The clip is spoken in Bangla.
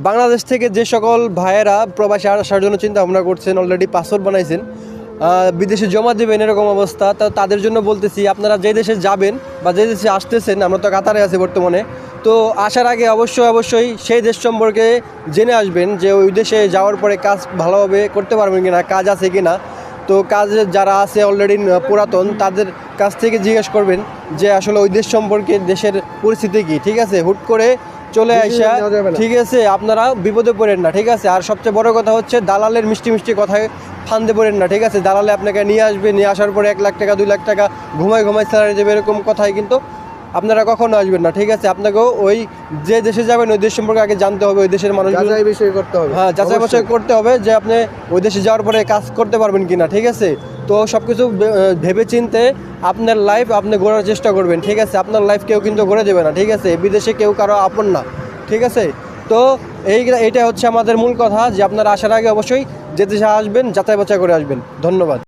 বাংলাদেশ থেকে যে সকল ভাইয়েরা প্রবাসে আসার জন্য চিন্তা ভাবনা করছেন, অলরেডি পাসপোর্ট বানাইছেন, বিদেশে জমা দেবেন এরকম অবস্থা, তা তাদের জন্য বলতেছি আপনারা যে দেশে যাবেন বা যে দেশে আসতেছেন, আমরা তো কাতারে আছি বর্তমানে, তো আসার আগে অবশ্যই সেই দেশ সম্পর্কে জেনে আসবেন যে ওই দেশে যাওয়ার পরে কাজ ভালোভাবে করতে পারবেন কিনা, কাজ আছে কিনা। তো কাজ যারা আছে অলরেডি পুরাতন, তাদের কাছ থেকে জিজ্ঞেস করবেন যে আসলে ওই দেশ সম্পর্কে দেশের পরিস্থিতি কী। ঠিক আছে, হুট করে চলে আসা, ঠিক আছে, আপনারা বিপদে পড়েন না। ঠিক আছে, আর সবচেয়ে বড় কথা হচ্ছে দালালের মিষ্টি কথায় ফান্দে পড়েন না। ঠিক আছে, দালালে আপনাকে নিয়ে আসবে, নিয়ে আসার পরে 1 লাখ টাকা 2 লাখ টাকা ঘুমায় স্যালারি দেবে, এরকম কথায় কিন্তু আপনারা কখনো আসবেন না। ঠিক আছে, আপনাকেও ওই যে দেশে যাবেন ওই দেশ সম্পর্কে আগে জানতে হবে, ওই দেশের মানুষ যাচাই বিষয় করতে হবে। হ্যাঁ, যাচাই বাছাই করতে হবে যে আপনি ওই দেশে যাওয়ার পরে কাজ করতে পারবেন কিনা। ঠিক আছে, তো সব কিছু ভেবে চিনতে আপনার লাইফ আপনি গড়ার চেষ্টা করবেন। ঠিক আছে, আপনার লাইফ কেউ কিন্তু গড়ে দেবে না। ঠিক আছে, বিদেশে কেউ কারো আপন না। ঠিক আছে, তো এইটা হচ্ছে আমাদের মূল কথা, যে আপনারা আসার আগে অবশ্যই যে দেশে আসবেন যাচাই বাছাই করে আসবেন। ধন্যবাদ।